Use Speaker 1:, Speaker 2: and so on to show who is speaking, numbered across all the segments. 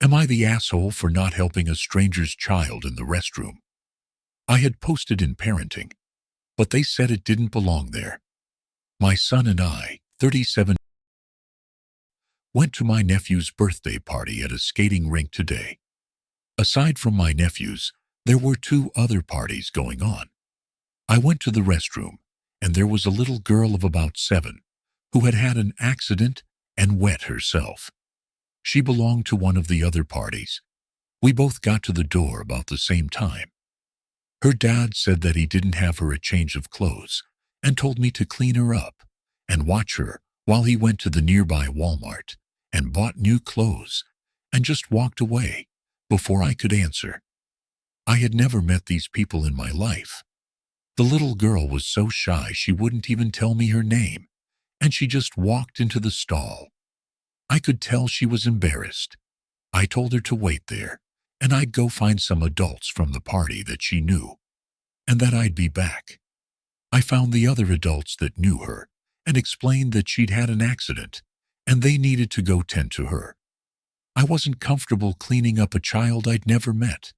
Speaker 1: Am I the asshole for not helping a stranger's child in the restroom? I had posted in parenting, but they said it didn't belong there. My son and I, 37, went to my nephew's birthday party at a skating rink today. Aside from my nephew's, there were two other parties going on. I went to the restroom, and there was a little girl of about 7 who had had an accident and wet herself. She belonged to one of the other parties. We both got to the door about the same time. Her dad said that he didn't have her a change of clothes and told me to clean her up and watch her while he went to the nearby Walmart and bought new clothes and just walked away before I could answer. I had never met these people in my life. The little girl was so shy she wouldn't even tell me her name, and she just walked into the stall. I could tell she was embarrassed. I told her to wait there, and I'd go find some adults from the party that she knew, and that I'd be back. I found the other adults that knew her and explained that she'd had an accident, and they needed to go tend to her. I wasn't comfortable cleaning up a child I'd never met,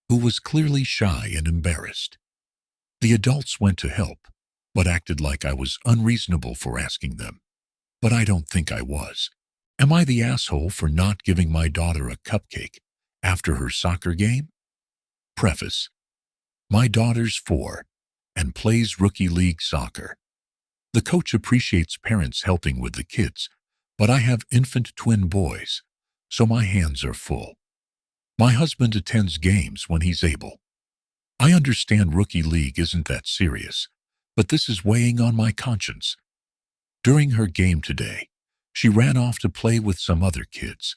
Speaker 1: who was clearly shy and embarrassed. The adults went to help, but acted like I was unreasonable for asking them. But I don't think I was. Am I the asshole for not giving my daughter a cupcake after her soccer game? Preface: my daughter's 4 and plays rookie league soccer. The coach appreciates parents helping with the kids, but I have infant twin boys, so my hands are full. My husband attends games when he's able. I understand rookie league isn't that serious, but this is weighing on my conscience. During her game today, she ran off to play with some other kids.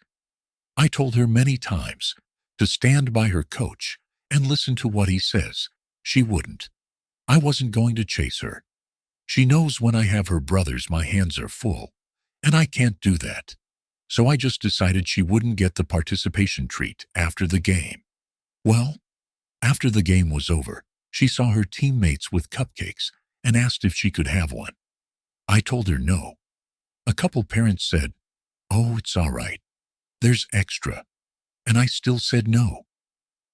Speaker 1: I told her many times to stand by her coach and listen to what he says. She wouldn't. I wasn't going to chase her. She knows when I have her brothers my hands are full, and I can't do that. So I just decided she wouldn't get the participation treat after the game. Well, after the game was over, she saw her teammates with cupcakes and asked if she could have one. I told her no. A couple parents said, "Oh, it's all right. There's extra." And I still said no.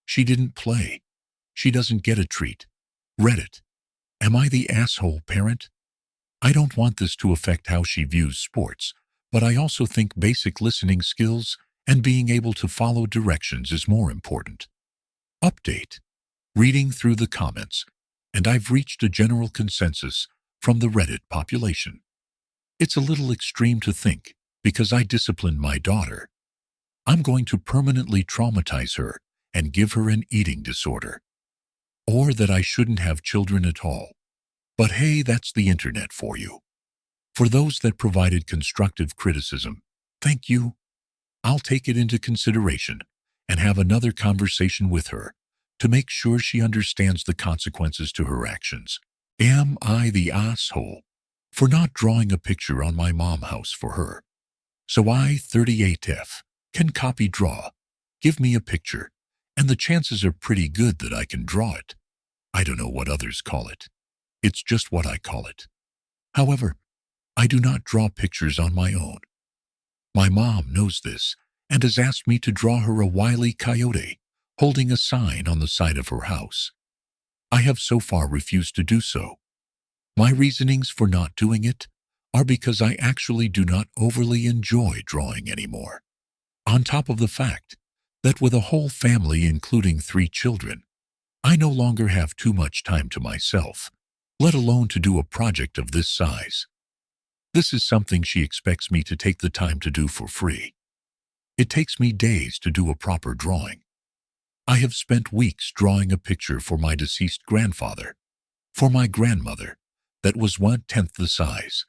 Speaker 1: She didn't play. She doesn't get a treat. Reddit: am I the asshole parent? I don't want this to affect how she views sports, but I also think basic listening skills and being able to follow directions is more important. Update: reading through the comments, and I've reached a general consensus from the Reddit population. It's a little extreme to think, because I disciplined my daughter, I'm going to permanently traumatize her and give her an eating disorder. Or that I shouldn't have children at all. But hey, that's the internet for you. For those that provided constructive criticism, thank you. I'll take it into consideration and have another conversation with her to make sure she understands the consequences to her actions. Am I the asshole for not drawing a picture on my mom house for her? So I, 38F, can copy draw, give me a picture, and the chances are pretty good that I can draw it. I don't know what others call it. It's just what I call it. However, I do not draw pictures on my own. My mom knows this and has asked me to draw her a wily coyote holding a sign on the side of her house. I have so far refused to do so. My reasonings for not doing it are because I actually do not overly enjoy drawing anymore. On top of the fact that with a whole family including 3 children, I no longer have too much time to myself, let alone to do a project of this size. This is something she expects me to take the time to do for free. It takes me days to do a proper drawing. I have spent weeks drawing a picture for my deceased grandfather, for my grandmother, that was 1/10 the size.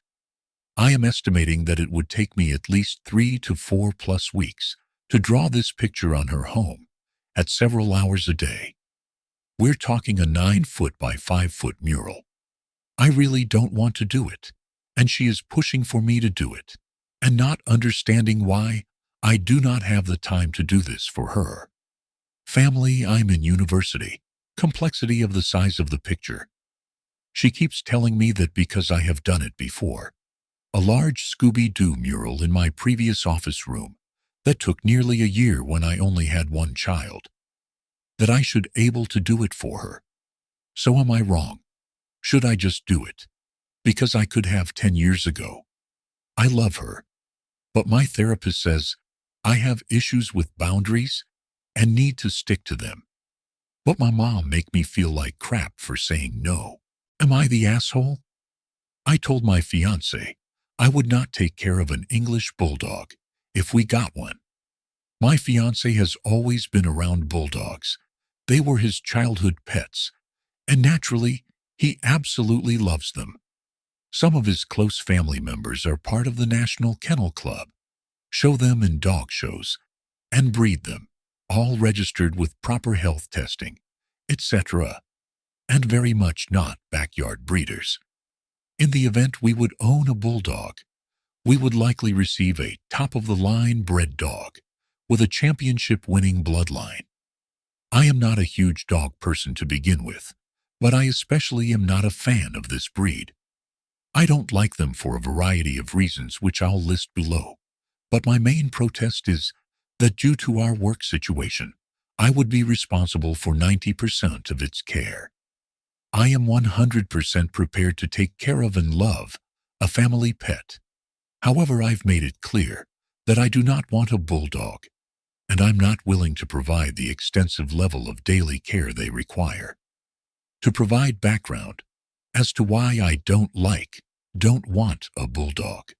Speaker 1: I am estimating that it would take me at least 3 to 4 plus weeks to draw this picture on her home at several hours a day. We're talking a 9-foot by 5-foot mural. I really don't want to do it, and she is pushing for me to do it, and not understanding why I do not have the time to do this for her. Family, I'm in university. Complexity of the size of the picture. She keeps telling me that because I have done it before. A large Scooby-Doo mural in my previous office room That took nearly a year when I only had one child. That I should able to do it for her. So am I wrong? Should I just do it? Because I could have 10 years ago. I love her. But my therapist says I have issues with boundaries and need to stick to them. But my mom make me feel like crap for saying no. Am I the asshole? I told my fiancé I would not take care of an English bulldog if we got one. My fiancé has always been around bulldogs. They were his childhood pets, and naturally, he absolutely loves them. Some of his close family members are part of the National Kennel Club, show them in dog shows, and breed them, all registered with proper health testing, etc., and very much not backyard breeders. In the event we would own a bulldog, we would likely receive a top-of-the-line bred dog with a championship-winning bloodline. I am not a huge dog person to begin with, but I especially am not a fan of this breed. I don't like them for a variety of reasons which I'll list below, but my main protest is that due to our work situation, I would be responsible for 90% of its care. I am 100% prepared to take care of and love a family pet. However, I've made it clear that I do not want a bulldog, and I'm not willing to provide the extensive level of daily care they require. To provide background as to why I don't want a bulldog.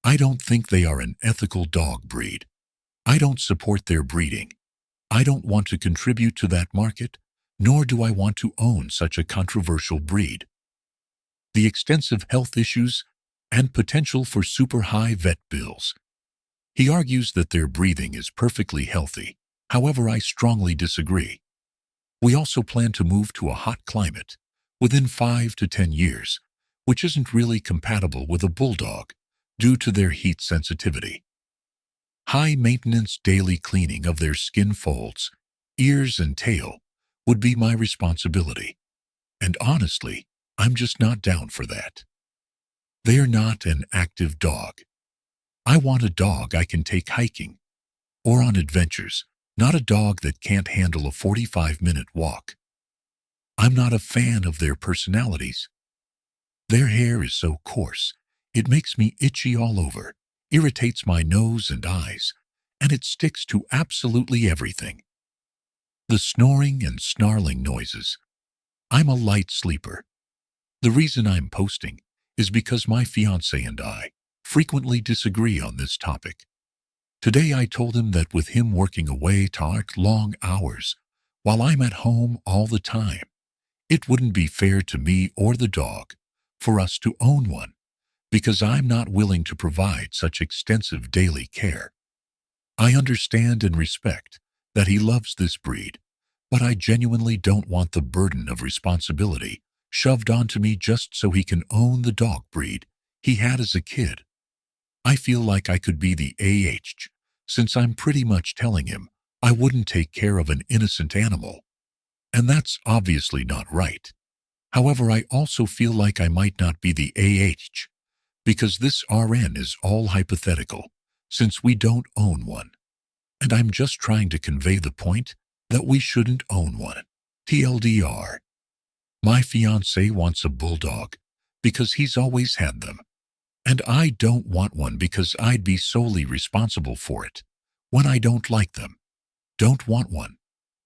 Speaker 1: I don't think they are an ethical dog breed. I don't support their breeding. I don't want to contribute to that market, nor do I want to own such a controversial breed. The extensive health issues and potential for super high vet bills. He argues that their breathing is perfectly healthy. However, I strongly disagree. We also plan to move to a hot climate within 5 to 10 years, which isn't really compatible with a bulldog due to their heat sensitivity. High-maintenance daily cleaning of their skin folds, ears, and tail would be my responsibility. And honestly, I'm just not down for that. They're not an active dog. I want a dog I can take hiking or on adventures, not a dog that can't handle a 45-minute walk. I'm not a fan of their personalities. Their hair is so coarse, it makes me itchy all over, irritates my nose and eyes, and it sticks to absolutely everything. The snoring and snarling noises. I'm a light sleeper. The reason I'm posting is because my fiancé and I frequently disagree on this topic. Today I told him that with him working away to long hours while I'm at home all the time, it wouldn't be fair to me or the dog for us to own one because I'm not willing to provide such extensive daily care. I understand and respect that he loves this breed, but I genuinely don't want the burden of responsibility shoved onto me just so he can own the dog breed he had as a kid. I feel like I could be the AH, since I'm pretty much telling him I wouldn't take care of an innocent animal. And that's obviously not right. However, I also feel like I might not be the AH, because this RN is all hypothetical, since we don't own one. And I'm just trying to convey the point that we shouldn't own one. TLDR. My fiancé wants a bulldog because he's always had them. And I don't want one because I'd be solely responsible for it when I don't like them, don't want one,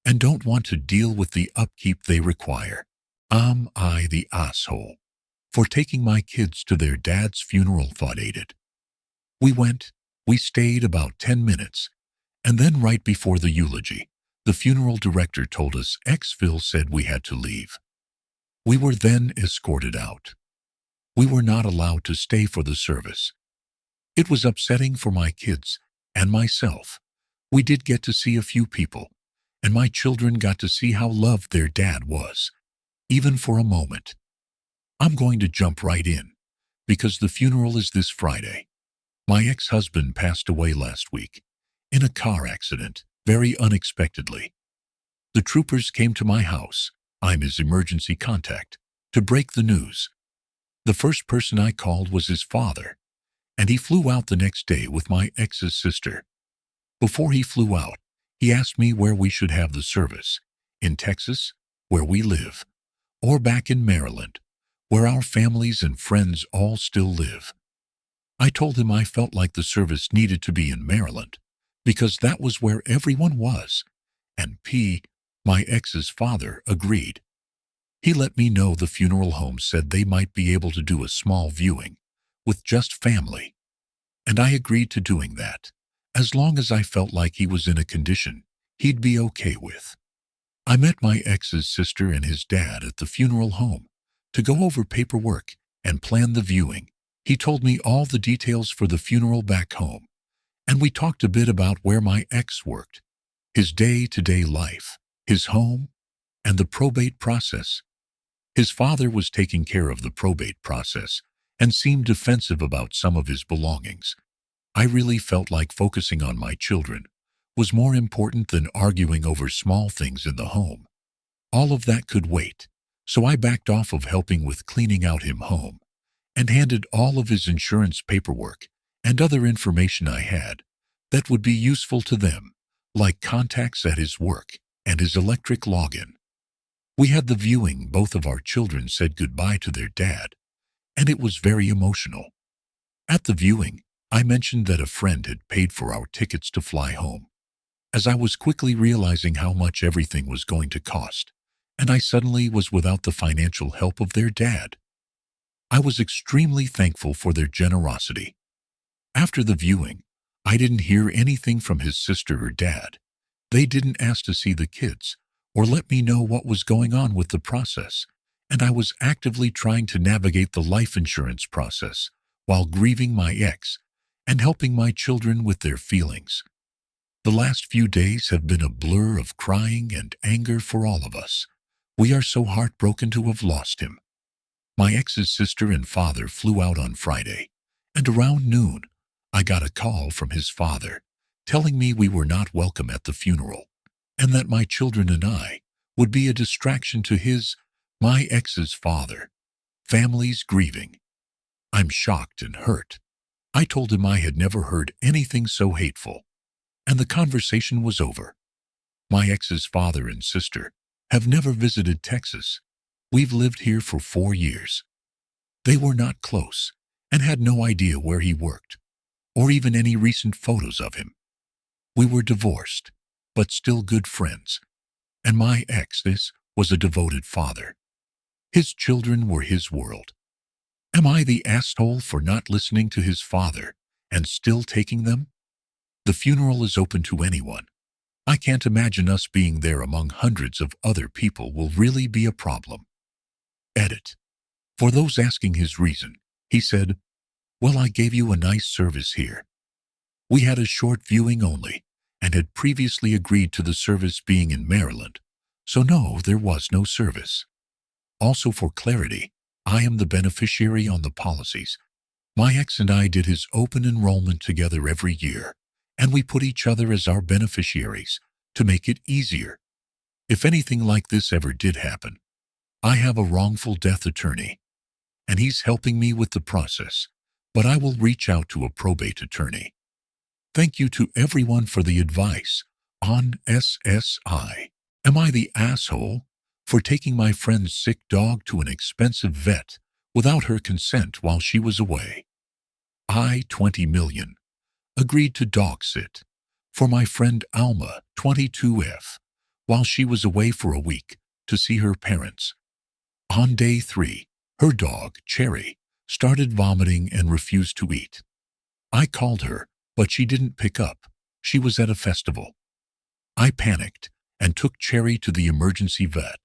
Speaker 1: and don't want to deal with the upkeep they require. Am I the asshole for taking my kids to their dad's funeral? Thought aided. We stayed about 10 minutes, and then right before the eulogy, the funeral director told us Xville said we had to leave. We were then escorted out. We were not allowed to stay for the service. It was upsetting for my kids and myself. We did get to see a few people, and my children got to see how loved their dad was, even for a moment. I'm going to jump right in, because the funeral is this Friday. My ex-husband passed away last week, in a car accident, very unexpectedly. The troopers came to my house, I'm his emergency contact, to break the news. The first person I called was his father, and he flew out the next day with my ex's sister. Before he flew out, he asked me where we should have the service, in Texas, where we live, or back in Maryland, where our families and friends all still live. I told him I felt like the service needed to be in Maryland, because that was where everyone was, and my ex's father, agreed. He let me know the funeral home said they might be able to do a small viewing, with just family, and I agreed to doing that, as long as I felt like he was in a condition he'd be okay with. I met my ex's sister and his dad at the funeral home to go over paperwork and plan the viewing. He told me all the details for the funeral back home, and we talked a bit about where my ex worked, his day-to-day life, his home, and the probate process. His father was taking care of the probate process and seemed defensive about some of his belongings. I really felt like focusing on my children was more important than arguing over small things in the home. All of that could wait, so I backed off of helping with cleaning out his home and handed all of his insurance paperwork and other information I had that would be useful to them, like contacts at his work and his electric login. We had the viewing. Both of our children said goodbye to their dad, and it was very emotional. At the viewing, I mentioned that a friend had paid for our tickets to fly home, as I was quickly realizing how much everything was going to cost, and I suddenly was without the financial help of their dad. I was extremely thankful for their generosity. After the viewing, I didn't hear anything from his sister or dad. They didn't ask to see the kids or let me know what was going on with the process, and I was actively trying to navigate the life insurance process while grieving my ex and helping my children with their feelings. The last few days have been a blur of crying and anger for all of us. We are so heartbroken to have lost him. My ex's sister and father flew out on Friday, and around noon, I got a call from his father telling me we were not welcome at the funeral and that my children and I would be a distraction to my ex's father. Family's grieving. I'm shocked and hurt. I told him I had never heard anything so hateful, and the conversation was over. My ex's father and sister have never visited Texas. We've lived here for 4 years. They were not close and had no idea where he worked, or even any recent photos of him. We were divorced, but still good friends, and my ex was a devoted father. His children were his world. Am I the asshole for not listening to his father and still taking them? The funeral is open to anyone. I can't imagine us being there among hundreds of other people will really be a problem. Edit. For those asking his reason, he said, "Well, I gave you a nice service here. We had a short viewing only and had previously agreed to the service being in Maryland, so no, there was no service. Also, for clarity, I am the beneficiary on the policies. My ex and I did his open enrollment together every year, and we put each other as our beneficiaries to make it easier. If anything like this ever did happen, I have a wrongful death attorney, and he's helping me with the process, but I will reach out to a probate attorney. Thank you to everyone for the advice on SSI. Am I the asshole for taking my friend's sick dog to an expensive vet without her consent while she was away? I, 20 million, agreed to dog sit for my friend Alma, 22F, while she was away for a week to see her parents. On day 3, her dog, Cherry, started vomiting and refused to eat. I called her, but she didn't pick up. She was at a festival. I panicked and took Cherry to the emergency vet,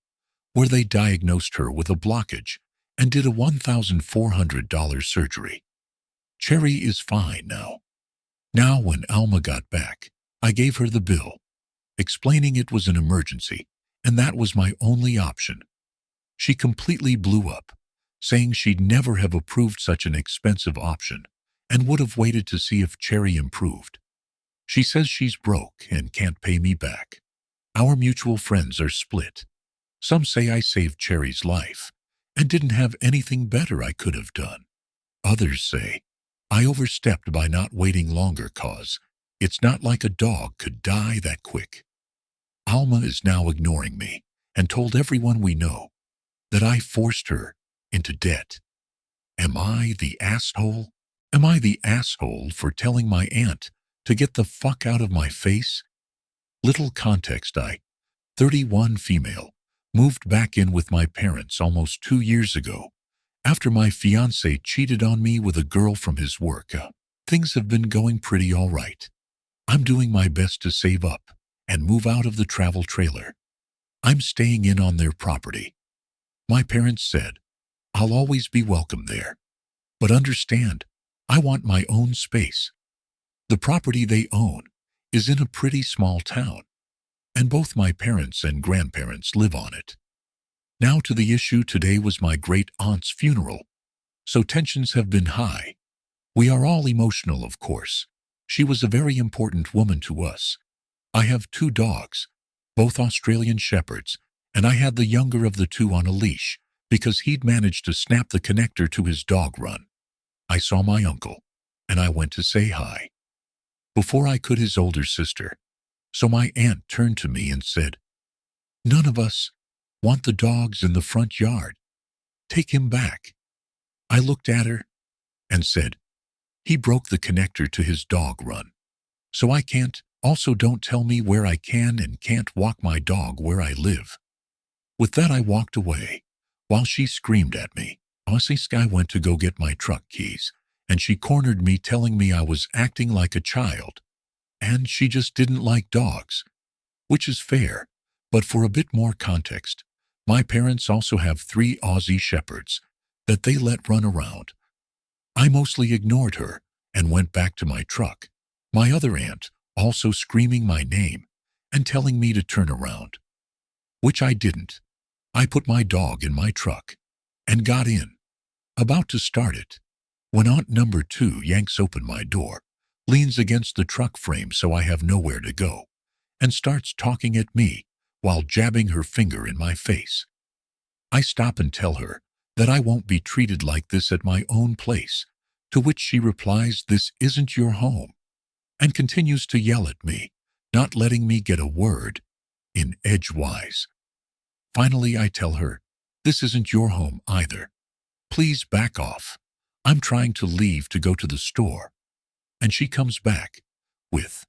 Speaker 1: where they diagnosed her with a blockage and did a $1,400 surgery. Cherry is fine now. Now, when Alma got back, I gave her the bill, explaining it was an emergency, and that was my only option. She completely blew up, saying she'd never have approved such an expensive option and would have waited to see if Cherry improved. She says she's broke and can't pay me back. Our mutual friends are split. Some say I saved Cherry's life and didn't have anything better I could have done. Others say I overstepped by not waiting longer cause It's not like a dog could die that quick. Alma is now ignoring me and told everyone we know that I forced her into debt. Am I the asshole? Am I the asshole for telling my aunt to get the fuck out of my face? Little context: I, 31 female, moved back in with my parents almost 2 years ago after my fiancé cheated on me with a girl from his work. Things have been going pretty all right. I'm doing my best to save up and move out of the travel trailer. I'm staying in on their property. My parents said I'll always be welcome there. But understand, I want my own space. The property they own is in a pretty small town, and both my parents and grandparents live on it. Now to the issue. Today was my great-aunt's funeral, so tensions have been high. We are all emotional, of course. She was a very important woman to us. I have 2 dogs, both Australian Shepherds, and I had the younger of the 2 on a leash because he'd managed to snap the connector to his dog run. I saw my uncle, and I went to say hi. Before I could, his older sister. So my aunt turned to me and said, "None of us want the dogs in the front yard. Take him back." I looked at her and said, "He broke the connector to his dog run, so I can't. Also, don't tell me where I can and can't walk my dog where I live." With that, I walked away while she screamed at me. I went to go get my truck keys, and she cornered me, telling me I was acting like a child, and she just didn't like dogs, which is fair. But for a bit more context, my parents also have 3 Aussie Shepherds that they let run around. I mostly ignored her and went back to my truck. My other aunt also screaming my name and telling me to turn around, which I didn't. I put my dog in my truck and got in, about to start it, when aunt number 2 yanks open my door, leans against the truck frame so I have nowhere to go, and starts talking at me while jabbing her finger in my face. I stop and tell her that I won't be treated like this at my own place, to which she replies, "This isn't your home," and continues to yell at me, not letting me get a word in edgewise. Finally, I tell her, "This isn't your home either. Please back off. I'm trying to leave to go to the store." And she comes back with,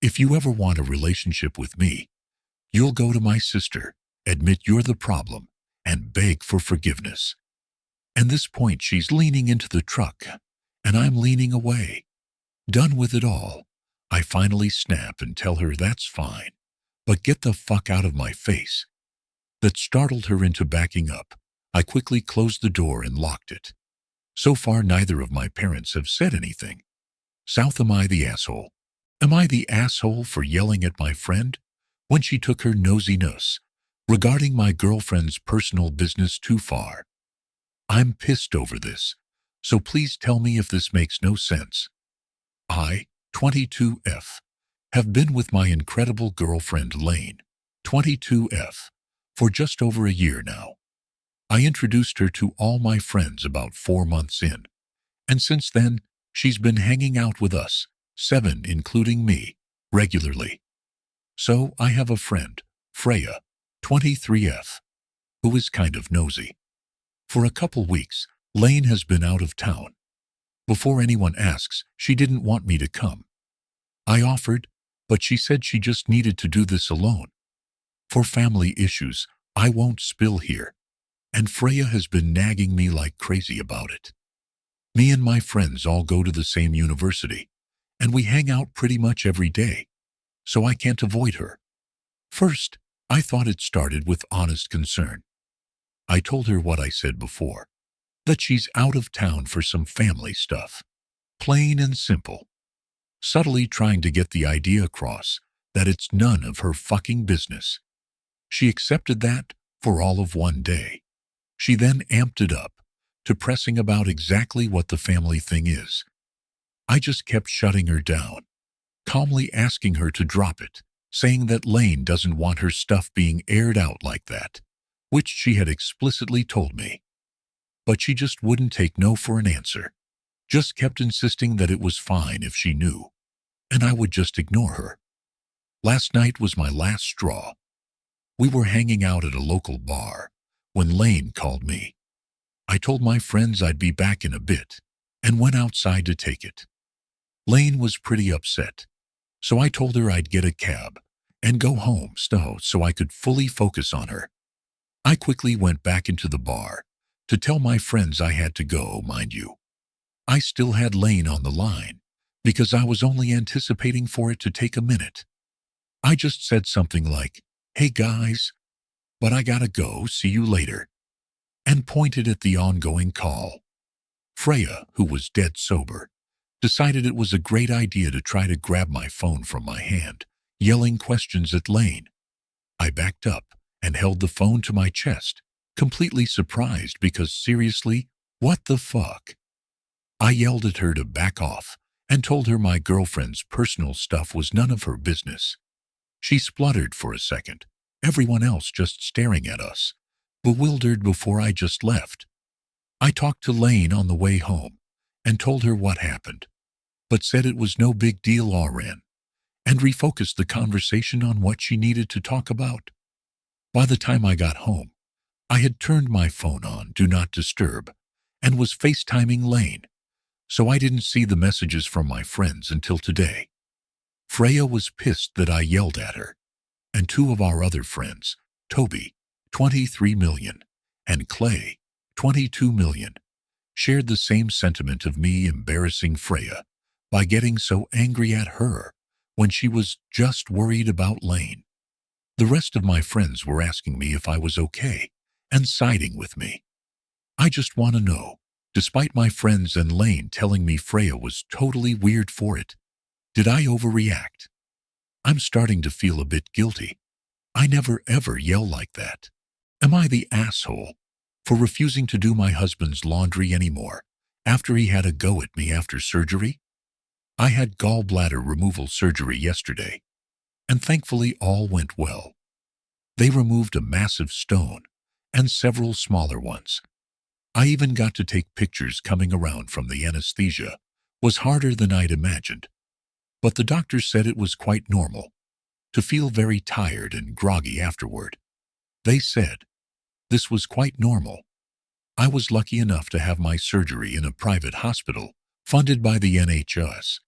Speaker 1: "If you ever want a relationship with me, you'll go to my sister, admit you're the problem, and beg for forgiveness." At this point, she's leaning into the truck, and I'm leaning away. Done with it all, I finally snap and tell her that's fine, but get the fuck out of my face. That startled her into backing up. I quickly closed the door and locked it. So far, neither of my parents have said anything. South, am I the asshole? Am I the asshole for yelling at my friend when she took her nosiness regarding my girlfriend's personal business too far? I'm pissed over this, so please tell me if this makes no sense. I, 22F, have been with my incredible girlfriend Lane, 22F, for just over a year now. I introduced her to all my friends about 4 months in, and since then, she's been hanging out with us, 7 including me, regularly. So I have a friend, Freya, 23F, who is kind of nosy. For a couple weeks, Lane has been out of town. Before anyone asks, she didn't want me to come. I offered, but she said she just needed to do this alone. For family issues, I won't spill here, and Freya has been nagging me like crazy about it. Me and my friends all go to the same university, and we hang out pretty much every day, so I can't avoid her. First, I thought it started with honest concern. I told her what I said before, that she's out of town for some family stuff. Plain and simple. Subtly trying to get the idea across that it's none of her fucking business. She accepted that for all of one day. She then amped it up to pressing about exactly what the family thing is. I just kept shutting her down, calmly asking her to drop it, saying that Lane doesn't want her stuff being aired out like that, which she had explicitly told me. But she just wouldn't take no for an answer, just kept insisting that it was fine if she knew. and I would just ignore her. Last night was my last straw. We were hanging out at a local bar when Lane called me. I told my friends I'd be back in a bit and went outside to take it. Lane was pretty upset, so I told her I'd get a cab and go home so I could fully focus on her. I quickly went back into the bar to tell my friends I had to go, mind you. I still had Lane on the line because I was only anticipating for it to take a minute. I just said something like, "Hey guys, but I gotta go, see you later," and pointed at the ongoing call. Freya, who was dead sober, decided it was a great idea to try to grab my phone from my hand, yelling questions at Lane. I backed up and held the phone to my chest, completely surprised because seriously, what the fuck? I yelled at her to back off and told her my girlfriend's personal stuff was none of her business. She spluttered for a second, everyone else just staring at us, bewildered before I just left. I talked to Lane on the way home and told her what happened, but said it was no big deal RN, and refocused the conversation on what she needed to talk about. By the time I got home, I had turned my phone on Do Not Disturb and was FaceTiming Lane, so I didn't see the messages from my friends until today. Freya was pissed that I yelled at her, and two of our other friends, Toby, 23 million, and Clay, 22 million, shared the same sentiment of me embarrassing Freya by getting so angry at her when she was just worried about Lane. The rest of my friends were asking me if I was okay and siding with me. I just want to know, despite my friends and Lane telling me Freya was totally weird for it, did I overreact? I'm starting to feel a bit guilty. I never ever yell like that. Am I the asshole for refusing to do my husband's laundry anymore after he had a go at me after surgery? I had gallbladder removal surgery yesterday, and thankfully all went well. They removed a massive stone and several smaller ones. I even got to take pictures coming around from the anesthesia. Was harder than I'd imagined, but the doctor said it was quite normal to feel very tired and groggy afterward. They said this was quite normal. I was lucky enough to have my surgery in a private hospital funded by the NHS,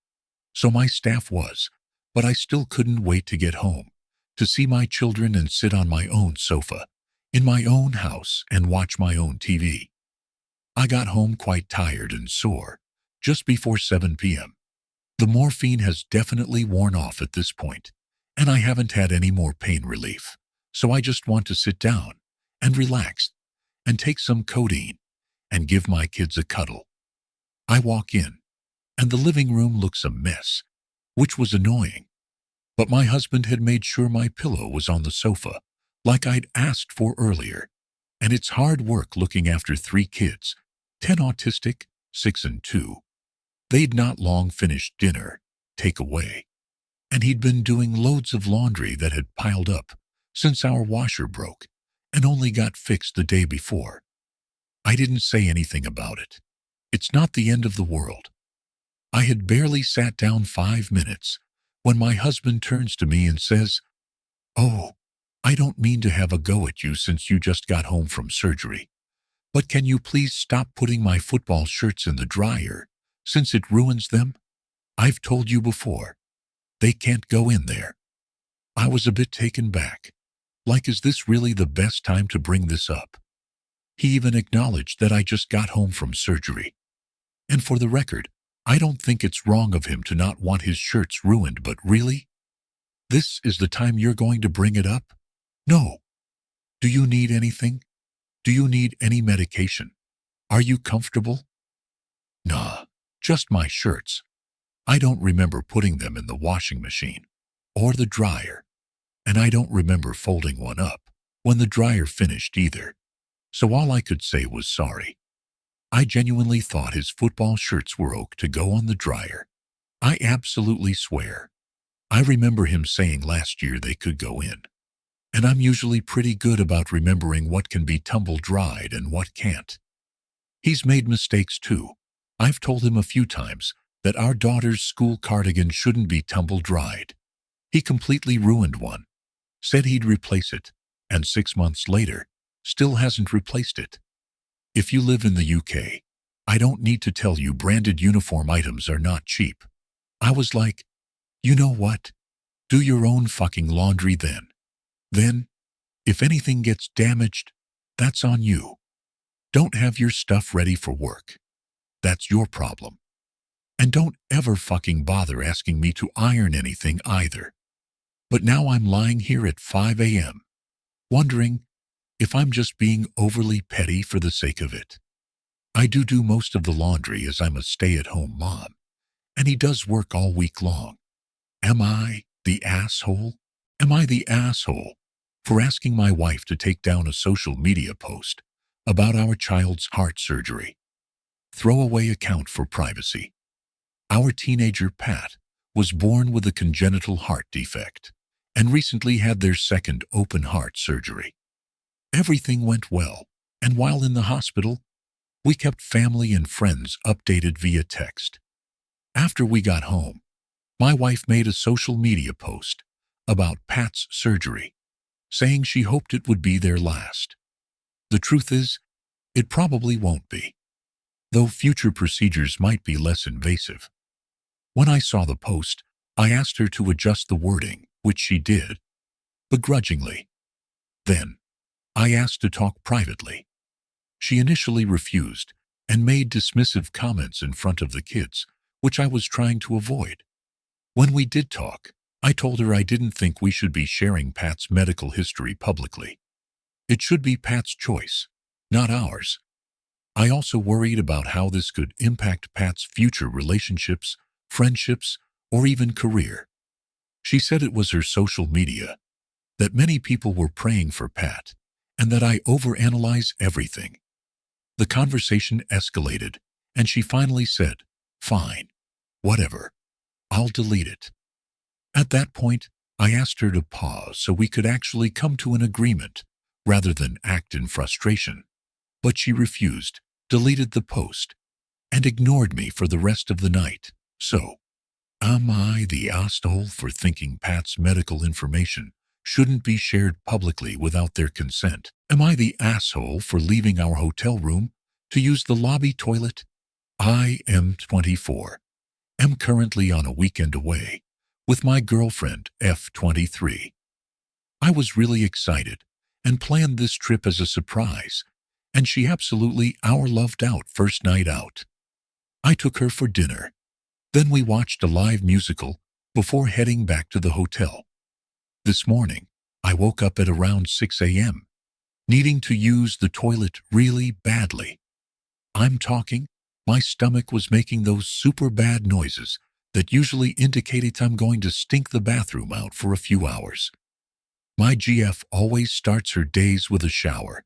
Speaker 1: so my staff was, but I still couldn't wait to get home, to see my children and sit on my own sofa, in my own house and watch my own TV. I got home quite tired and sore, just before 7 p.m. The morphine has definitely worn off at this point, and I haven't had any more pain relief, so I just want to sit down and relax and take some codeine and give my kids a cuddle. I walk in, and the living room looks a mess, which was annoying, but my husband had made sure my pillow was on the sofa, like I'd asked for earlier, and it's hard work looking after 3 kids, 10 autistic, 6 and 2. They'd not long finished dinner, takeaway, and he'd been doing loads of laundry that had piled up since our washer broke and only got fixed the day before. I didn't say anything about it. It's not the end of the world. I had barely sat down 5 minutes when my husband turns to me and says, "Oh, I don't mean to have a go at you since you just got home from surgery, but can you please stop putting my football shirts in the dryer since it ruins them? I've told you before, they can't go in there." I was a bit taken back. Like, is this really the best time to bring this up? He even acknowledged that I just got home from surgery. And for the record, I don't think it's wrong of him to not want his shirts ruined, but really? This is the time you're going to bring it up? No. Do you need anything? Do you need any medication? Are you comfortable? Nah, just my shirts. I don't remember putting them in the washing machine or the dryer, and I don't remember folding one up when the dryer finished either. So all I could say was sorry. I genuinely thought his football shirts were okay to go on the dryer. I absolutely swear. I remember him saying last year they could go in. And I'm usually pretty good about remembering what can be tumble-dried and what can't. He's made mistakes too. I've told him a few times that our daughter's school cardigan shouldn't be tumble-dried. He completely ruined one, said he'd replace it, and 6 months later, still hasn't replaced it. If you live in the UK, I don't need to tell you branded uniform items are not cheap. I was like, you know what? Do your own fucking laundry then. Then, if anything gets damaged, that's on you. Don't have your stuff ready for work. That's your problem. And don't ever fucking bother asking me to iron anything either. But now I'm lying here at 5 a.m., wondering if I'm just being overly petty for the sake of it. I do most of the laundry as I'm a stay-at-home mom, and he does work all week long. Am I the asshole? Am I the asshole for asking my wife to take down a social media post about our child's heart surgery? Throwaway account for privacy. Our teenager, Pat, was born with a congenital heart defect and recently had their second open heart surgery. Everything went well, and while in the hospital, we kept family and friends updated via text. After we got home, my wife made a social media post about Pat's surgery, saying she hoped it would be their last. The truth is, it probably won't be, though future procedures might be less invasive. When I saw the post, I asked her to adjust the wording, which she did, begrudgingly. Then, I asked to talk privately. She initially refused and made dismissive comments in front of the kids, which I was trying to avoid. When we did talk, I told her I didn't think we should be sharing Pat's medical history publicly. It should be Pat's choice, not ours. I also worried about how this could impact Pat's future relationships, friendships, or even career. She said it was her social media, that many people were praying for Pat, and that I overanalyze everything. The conversation escalated, and she finally said, "Fine, whatever. I'll delete it." At that point, I asked her to pause so we could actually come to an agreement, rather than act in frustration. But she refused, deleted the post, and ignored me for the rest of the night. So, am I the asshole for thinking Pat's medical information shouldn't be shared publicly without their consent? Am I the asshole for leaving our hotel room to use the lobby toilet? I am 24, am currently on a weekend away with my girlfriend, F23. I was really excited and planned this trip as a surprise, and she absolutely loved our first night out. I took her for dinner. Then we watched a live musical before heading back to the hotel. This morning, I woke up at around 6 a.m., needing to use the toilet really badly. I'm talking, my stomach was making those super bad noises that usually indicated I'm going to stink the bathroom out for a few hours. My GF always starts her days with a shower,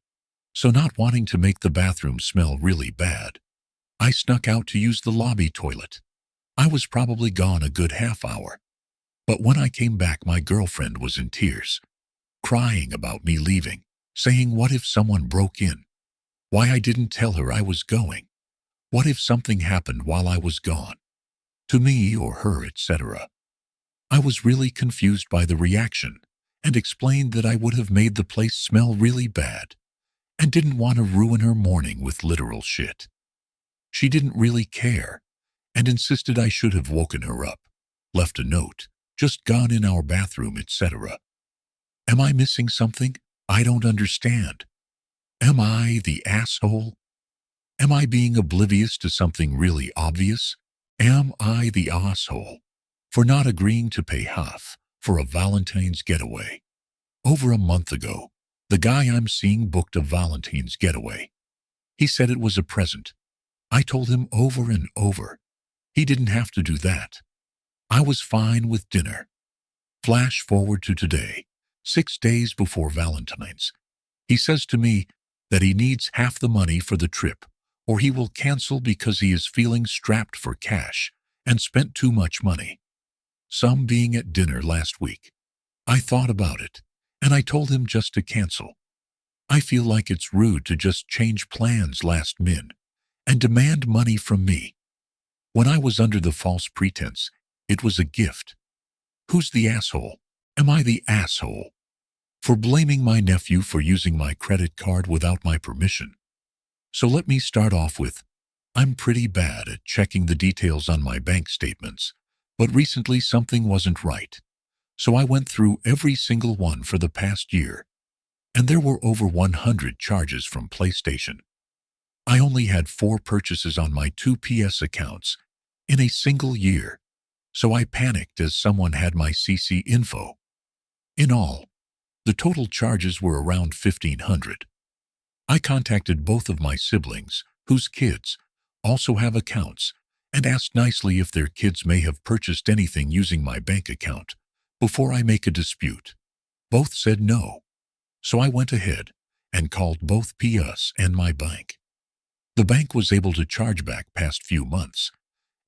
Speaker 1: so not wanting to make the bathroom smell really bad, I snuck out to use the lobby toilet. I was probably gone a good half hour, but when I came back my girlfriend was in tears, crying about me leaving, saying what if someone broke in, why I didn't tell her I was going, what if something happened while I was gone, to me or her, etc. I was really confused by the reaction and explained that I would have made the place smell really bad and didn't want to ruin her morning with literal shit. She didn't really care and insisted I should have woken her up, left a note, just gone in our bathroom, etc. Am I missing something? I don't understand. Am I the asshole? Am I being oblivious to something really obvious? Am I the asshole for not agreeing to pay half for a Valentine's getaway? Over a month ago, the guy I'm seeing booked a Valentine's getaway. He said it was a present. I told him over and over he didn't have to do that. I was fine with dinner. Flash forward to today, 6 days before Valentine's. He says to me that he needs half the money for the trip, or he will cancel because he is feeling strapped for cash and spent too much money. Some being at dinner last week. I thought about it, and I told him just to cancel. I feel like it's rude to just change plans last minute and demand money from me. When I was under the false pretense, it was a gift. Who's the asshole? Am I the asshole? For blaming my nephew for using my credit card without my permission. So let me start off with, I'm pretty bad at checking the details on my bank statements, but recently something wasn't right. So I went through every single one for the past year, and there were over 100 charges from PlayStation. I only had 4 purchases on my 2 PS accounts in a single year, so I panicked as someone had my CC info. In all, the total charges were around 1,500. I contacted both of my siblings, whose kids also have accounts, and asked nicely if their kids may have purchased anything using my bank account before I make a dispute. Both said no, so I went ahead and called both PS and my bank. The bank was able to charge back past few months,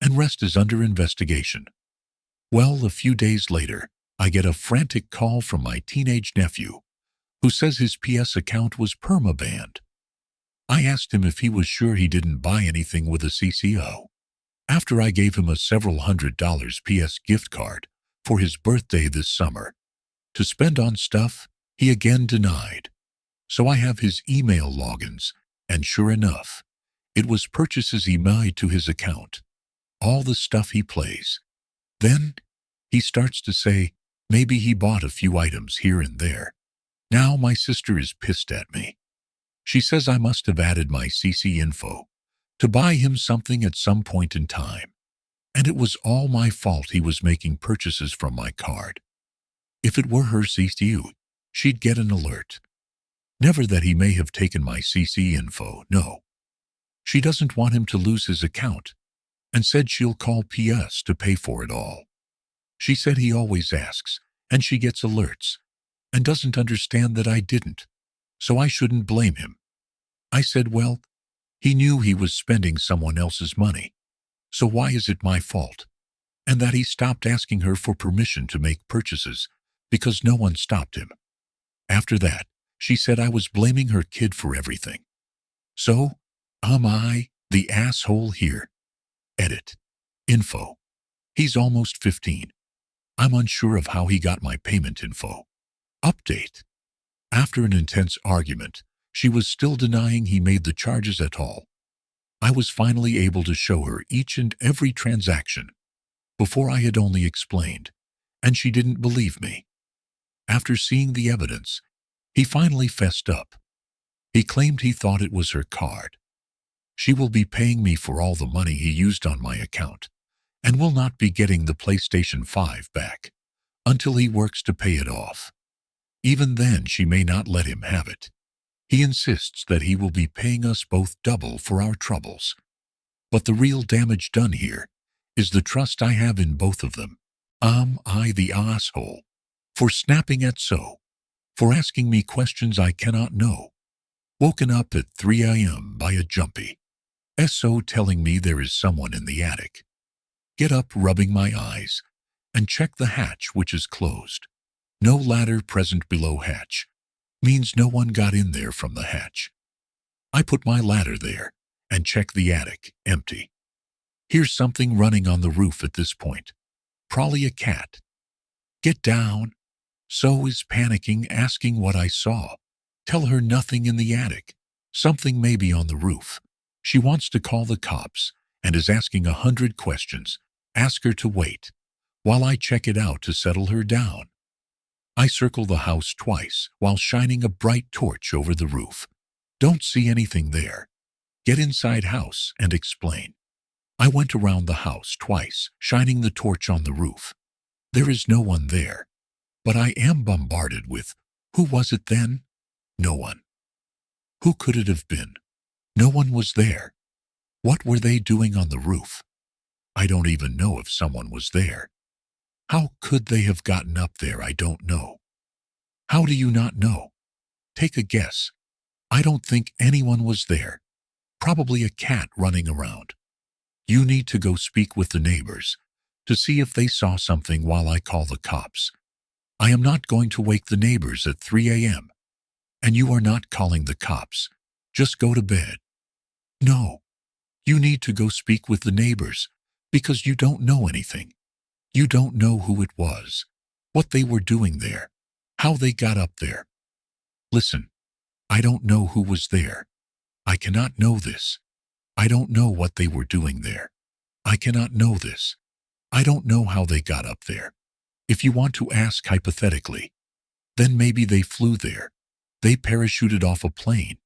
Speaker 1: and rest is under investigation. Well, a few days later, I get a frantic call from my teenage nephew, who says his PS account was perma-banned. I asked him if he was sure he didn't buy anything with a CCO. After I gave him a several $100 PS gift card for his birthday this summer to spend on stuff, he again denied. So I have his email logins, and sure enough, it was purchases he made to his account. All the stuff he plays. Then he starts to say maybe he bought a few items here and there. Now my sister is pissed at me. She says I must have added my CC info to buy him something at some point in time, and it was all my fault he was making purchases from my card. If it were her CCU, she'd get an alert. Never that he may have taken my CC info, no. She doesn't want him to lose his account, and said she'll call PS to pay for it all. She said he always asks, and she gets alerts, and doesn't understand that I didn't, so I shouldn't blame him. I said, well, he knew he was spending someone else's money, so why is it my fault? And that he stopped asking her for permission to make purchases because no one stopped him. After that, she said I was blaming her kid for everything. So, am I the asshole here? Edit. Info. He's almost 15. I'm unsure of how he got my payment info. Update. After an intense argument, she was still denying he made the charges at all. I was finally able to show her each and every transaction. Before I had only explained, and she didn't believe me. After seeing the evidence, he finally fessed up. He claimed he thought it was her card. She will be paying me for all the money he used on my account, and will not be getting the PlayStation 5 back until he works to pay it off. Even then, she may not let him have it. He insists that he will be paying us both double for our troubles. But the real damage done here is the trust I have in both of them. Am I the asshole? For snapping at so? For asking me questions I cannot know? Woken up at 3 a.m. by a jumpy SO telling me there is someone in the attic. Get up rubbing my eyes and check the hatch which is closed. No ladder present below hatch means no one got in there from the hatch. I put my ladder there and check the attic, empty. Here's something running on the roof at this point. Probably a cat. Get down. So is panicking, asking what I saw. Tell her nothing in the attic. Something maybe on the roof. She wants to call the cops and is asking 100 questions. Ask her to wait while I check it out to settle her down. I circle the house twice while shining a bright torch over the roof. Don't see anything there. Get inside house and explain. I went around the house twice, shining the torch on the roof. There is no one there. But I am bombarded with, who was it then? No one. Who could it have been? No one was there. What were they doing on the roof? I don't even know if someone was there. How could they have gotten up there? I don't know. How do you not know? Take a guess. I don't think anyone was there. Probably a cat running around. You need to go speak with the neighbors to see if they saw something while I call the cops. I am not going to wake the neighbors at 3 a.m. And you are not calling the cops. Just go to bed. No. You need to go speak with the neighbors Because you don't know anything. You don't know who it was, what they were doing there, how they got up there. Listen, I don't know who was there. I cannot know this. I don't know what they were doing there. I cannot know this. I don't know how they got up there. If you want to ask hypothetically, then maybe they flew there. They parachuted off a plane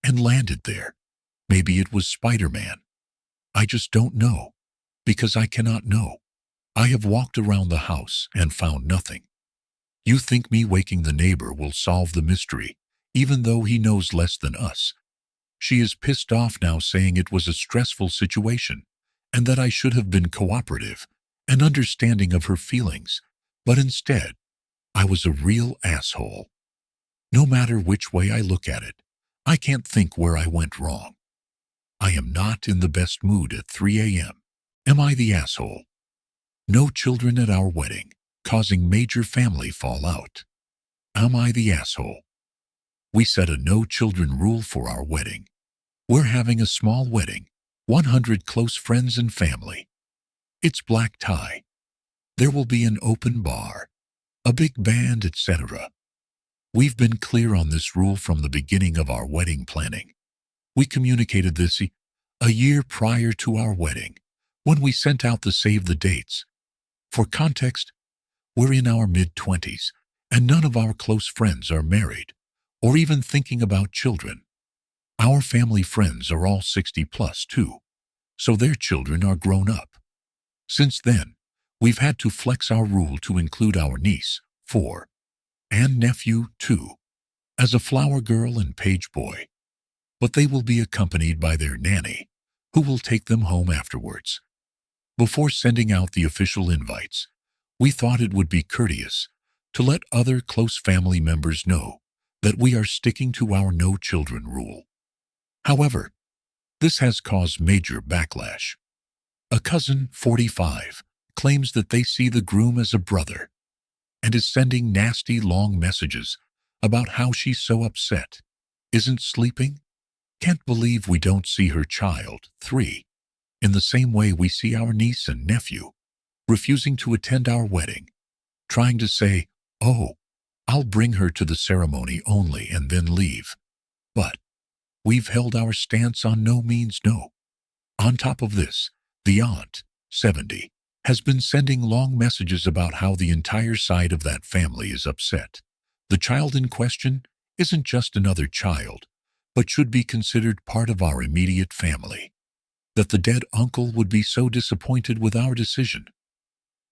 Speaker 1: and landed there. Maybe it was Spider-Man. I just don't know, because I cannot know. I have walked around the house and found nothing. You think me waking the neighbor will solve the mystery, even though he knows less than us. She is pissed off now, saying it was a stressful situation and that I should have been cooperative and understanding of her feelings, but instead, I was a real asshole. No matter which way I look at it, I can't think where I went wrong. I am not in the best mood at 3 a.m. Am I the asshole? No children at our wedding, causing major family fallout. Am I the asshole? We set a no children rule for our wedding. We're having a small wedding, 100 close friends and family. It's black tie. There will be an open bar, a big band, etc. We've been clear on this rule from the beginning of our wedding planning. We communicated this a year prior to our wedding, when we sent out the save the dates. For context, we're in our mid-20s, and none of our close friends are married, or even thinking about children. Our family friends are all 60 plus too, so their children are grown up. Since then, we've had to flex our rule to include our niece, 4, and nephew, 2, as a flower girl and page boy. But they will be accompanied by their nanny, who will take them home afterwards. Before sending out the official invites, we thought it would be courteous to let other close family members know that we are sticking to our no children rule. However, this has caused major backlash. A cousin, 45, claims that they see the groom as a brother and is sending nasty long messages about how she's so upset, isn't sleeping, can't believe we don't see her child, 3, in the same way we see our niece and nephew, refusing to attend our wedding, trying to say, oh, I'll bring her to the ceremony only and then leave. But we've held our stance on no means no. On top of this, the aunt, 70, has been sending long messages about how the entire side of that family is upset. The child in question isn't just another child, but should be considered part of our immediate family. That the dead uncle would be so disappointed with our decision.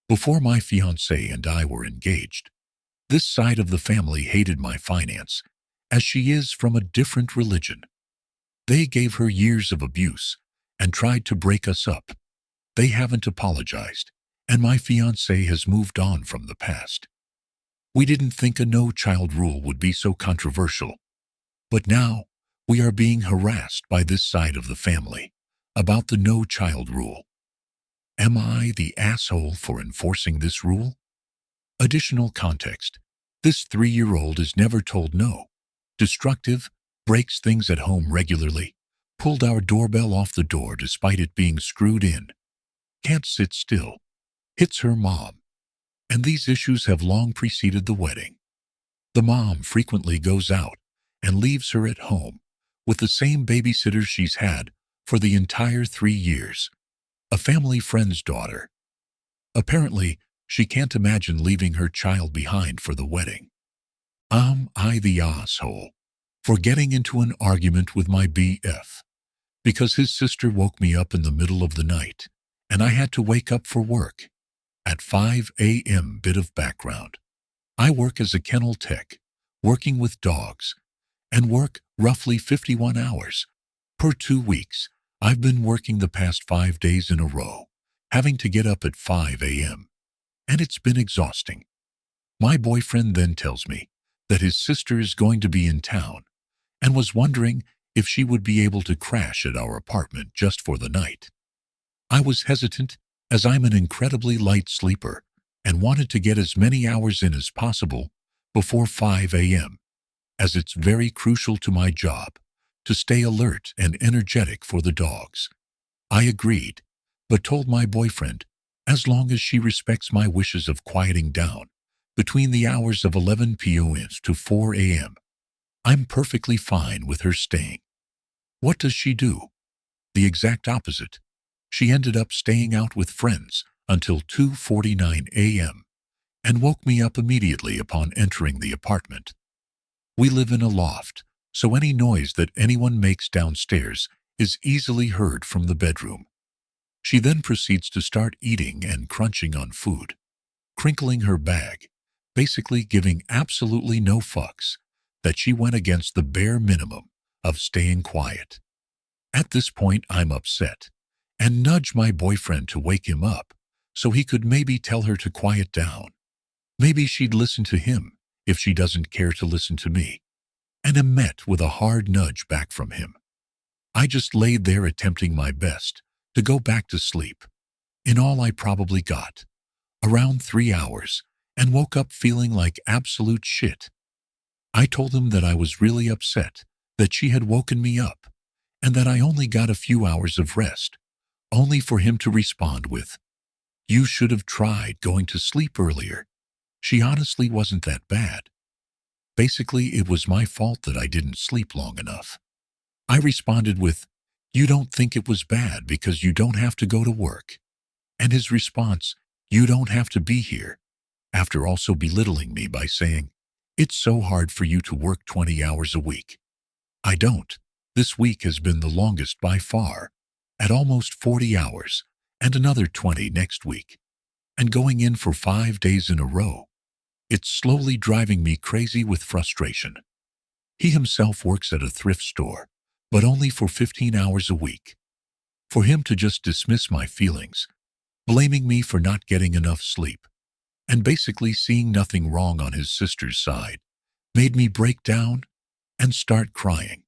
Speaker 1: Before my fiancée and I were engaged, this side of the family hated my finance, as she is from a different religion. They gave her years of abuse and tried to break us up. They haven't apologized, and my fiancé has moved on from the past. We didn't think a no-child rule would be so controversial, but now we are being harassed by this side of the family about the no-child rule. Am I the asshole for enforcing this rule? Additional context. This 3-year-old is never told no. Destructive, breaks things at home regularly, pulled our doorbell off the door despite it being screwed in, can't sit still, hits her mom, and these issues have long preceded the wedding. The mom frequently goes out and leaves her at home with the same babysitter she's had for the entire 3 years, a family friend's daughter. Apparently, she can't imagine leaving her child behind for the wedding. Am I the asshole for getting into an argument with my BF because his sister woke me up in the middle of the night and I had to wake up for work at 5 a.m. Bit of background. I work as a kennel tech, working with dogs, and work roughly 51 hours per 2 weeks. I've been working the past 5 days in a row, having to get up at 5 a.m., and it's been exhausting. My boyfriend then tells me that his sister is going to be in town and was wondering if she would be able to crash at our apartment just for the night. I was hesitant as I'm an incredibly light sleeper and wanted to get as many hours in as possible before 5 a.m., as it's very crucial to my job to stay alert and energetic for the dogs. I agreed, but told my boyfriend, as long as she respects my wishes of quieting down between the hours of 11 p.m. to 4 a.m., I'm perfectly fine with her staying. What does she do? The exact opposite. She ended up staying out with friends until 2:49 a.m. and woke me up immediately upon entering the apartment. We live in a loft, so any noise that anyone makes downstairs is easily heard from the bedroom. She then proceeds to start eating and crunching on food, crinkling her bag, basically giving absolutely no fucks that she went against the bare minimum of staying quiet. At this point, I'm upset and nudge my boyfriend to wake him up so he could maybe tell her to quiet down. Maybe she'd listen to him if she doesn't care to listen to me, and am met with a hard nudge back from him. I just laid there attempting my best to go back to sleep. In all, I probably got around 3 hours and woke up feeling like absolute shit. I told him that I was really upset that she had woken me up and that I only got a few hours of rest, only for him to respond with, "You should have tried going to sleep earlier. She honestly wasn't that bad." Basically, it was my fault that I didn't sleep long enough. I responded with, "You don't think it was bad because you don't have to go to work." And his response, "You don't have to be here," after also belittling me by saying, "It's so hard for you to work 20 hours a week." I don't. This week has been the longest by far, at almost 40 hours, and another 20 next week, and going in for 5 days in a row. It's slowly driving me crazy with frustration. He himself works at a thrift store, but only for 15 hours a week. For him to just dismiss my feelings, blaming me for not getting enough sleep, and basically seeing nothing wrong on his sister's side, made me break down and start crying.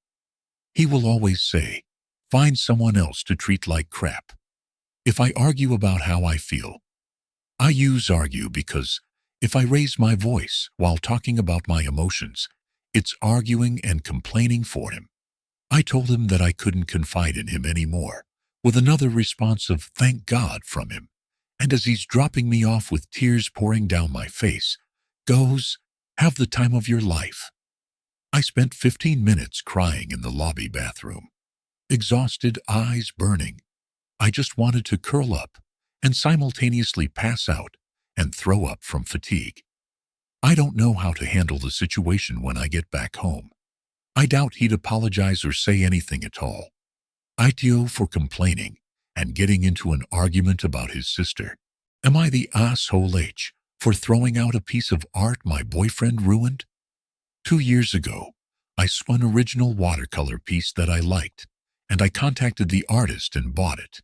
Speaker 1: He will always say, "Find someone else to treat like crap." If I argue about how I feel, I use argue because if I raise my voice while talking about my emotions, it's arguing and complaining for him. I told him that I couldn't confide in him anymore, with another response of "thank God" from him, and as he's dropping me off with tears pouring down my face, goes, "Have the time of your life." I spent 15 minutes crying in the lobby bathroom, exhausted, eyes burning. I just wanted to curl up and simultaneously pass out and throw up from fatigue. I don't know how to handle the situation when I get back home. I doubt he'd apologize or say anything at all. ITO for complaining and getting into an argument about his sister. Am I the asshole H for throwing out a piece of art my boyfriend ruined? 2 years ago, I saw an original watercolor piece that I liked, and I contacted the artist and bought it.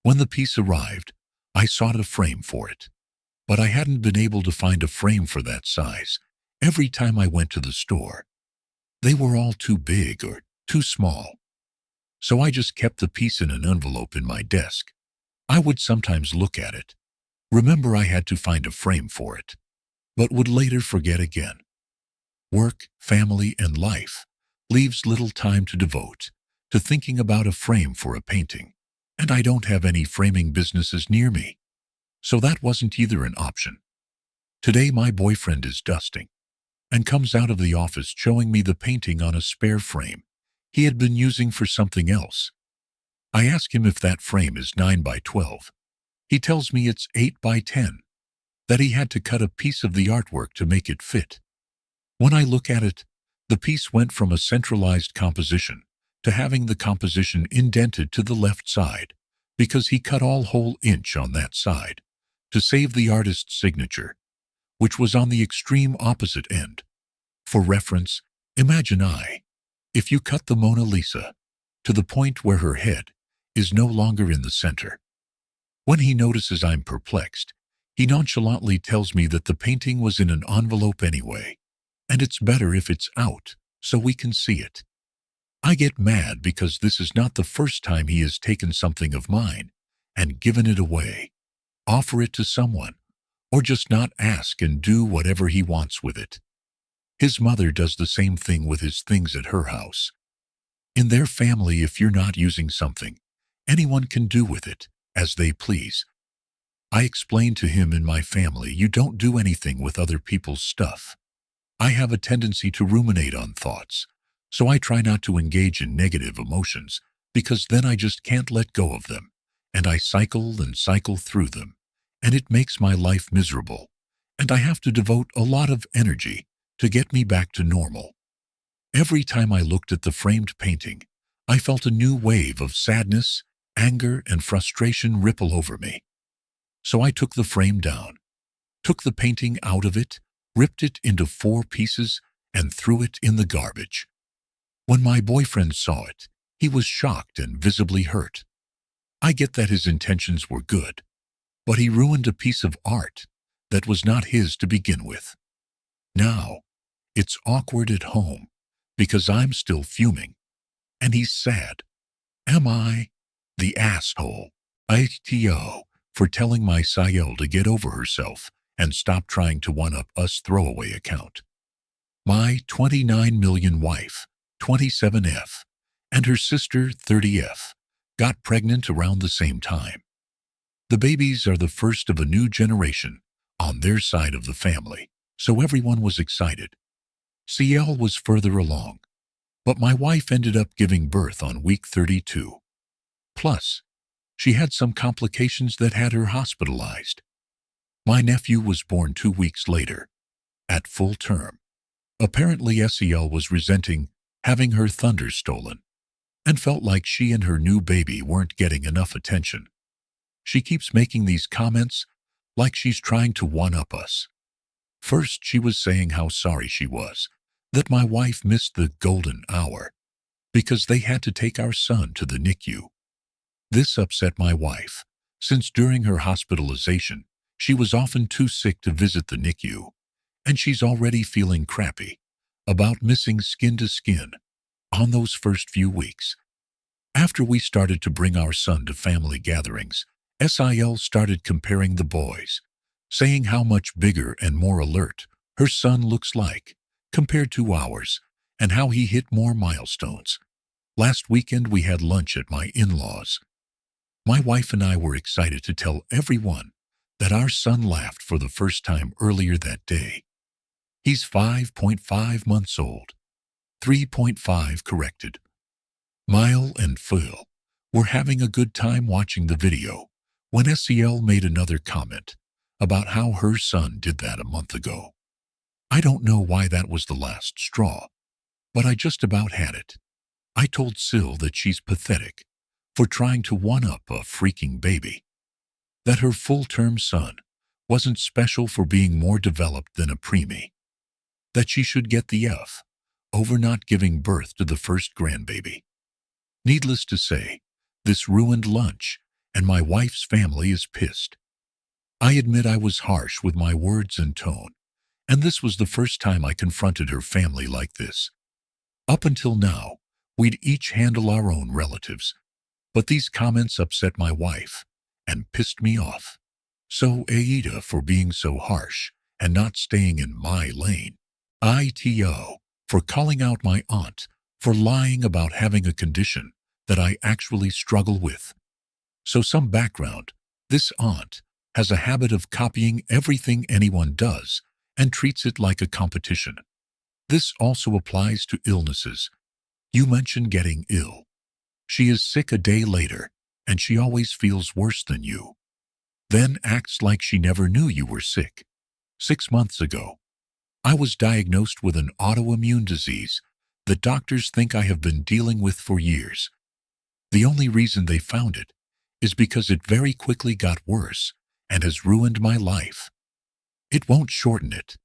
Speaker 1: When the piece arrived, I sought a frame for it, but I hadn't been able to find a frame for that size. Every time I went to the store, they were all too big or too small. So I just kept the piece in an envelope in my desk. I would sometimes look at it, remember I had to find a frame for it, but would later forget again. Work, family, and life leaves little time to devote to thinking about a frame for a painting, and I don't have any framing businesses near me, so that wasn't either an option. Today my boyfriend is dusting and comes out of the office showing me the painting on a spare frame he had been using for something else. I ask him if that frame is 9 by 12. He tells me it's 8 by 10, that he had to cut a piece of the artwork to make it fit. When I look at it, the piece went from a centralized composition to having the composition indented to the left side because he cut all whole inch on that side to save the artist's signature, which was on the extreme opposite end. For reference, imagine if you cut the Mona Lisa to the point where her head is no longer in the center. When he notices I'm perplexed, he nonchalantly tells me that the painting was in an envelope anyway, and it's better if it's out so we can see it. I get mad because this is not the first time he has taken something of mine and given it away, offer it to someone, or just not ask and do whatever he wants with it. His mother does the same thing with his things at her house. In their family, if you're not using something, anyone can do with it as they please. I explained to him, in my family, you don't do anything with other people's stuff. I have a tendency to ruminate on thoughts, so I try not to engage in negative emotions, because then I just can't let go of them, and I cycle and cycle through them, and it makes my life miserable, and I have to devote a lot of energy to get me back to normal. Every time I looked at the framed painting, I felt a new wave of sadness, anger, and frustration ripple over me. So I took the frame down, took the painting out of it, ripped it into 4 pieces, and threw it in the garbage. When my boyfriend saw it, he was shocked and visibly hurt. I get that his intentions were good, but he ruined a piece of art that was not his to begin with. Now, it's awkward at home because I'm still fuming, and he's sad. Am I the asshole? AITA for telling my Sayel to get over herself and stop trying to one-up us throwaway account. My 29 million wife, 27F, and her sister, 30F, got pregnant around the same time. The babies are the first of a new generation on their side of the family, so everyone was excited. CL was further along, but my wife ended up giving birth on week 32. Plus, she had some complications that had her hospitalized. My nephew was born 2 weeks later, at full term. Apparently SEL was resenting having her thunder stolen and felt like she and her new baby weren't getting enough attention. She keeps making these comments like she's trying to one-up us. First, she was saying how sorry she was that my wife missed the golden hour because they had to take our son to the NICU. This upset my wife, since during her hospitalization, she was often too sick to visit the NICU, and she's already feeling crappy about missing skin to skin on those first few weeks. After we started to bring our son to family gatherings, SIL started comparing the boys, saying how much bigger and more alert her son looks like compared to ours, and how he hit more milestones. Last weekend we had lunch at my in-laws. My wife and I were excited to tell everyone that our son laughed for the first time earlier that day. He's 5.5 months old. 3.5 corrected. Mile and Phil were having a good time watching the video when SEL made another comment about how her son did that a month ago. I don't know why that was the last straw, but I just about had it. I told Sil that she's pathetic for trying to one-up a freaking baby, that her full-term son wasn't special for being more developed than a preemie, that she should get the F over not giving birth to the first grandbaby. Needless to say, this ruined lunch, and my wife's family is pissed. I admit I was harsh with my words and tone, and this was the first time I confronted her family like this. Up until now, we'd each handle our own relatives, but these comments upset my wife and pissed me off. So AITA for being so harsh and not staying in my lane. ITO for calling out my aunt for lying about having a condition that I actually struggle with. So some background. This aunt has a habit of copying everything anyone does and treats it like a competition. This also applies to illnesses. You mentioned getting ill. She is sick a day later, and she always feels worse than you. Then acts like she never knew you were sick. 6 months ago, I was diagnosed with an autoimmune disease that doctors think I have been dealing with for years. The only reason they found it is because it very quickly got worse and has ruined my life. It won't shorten it,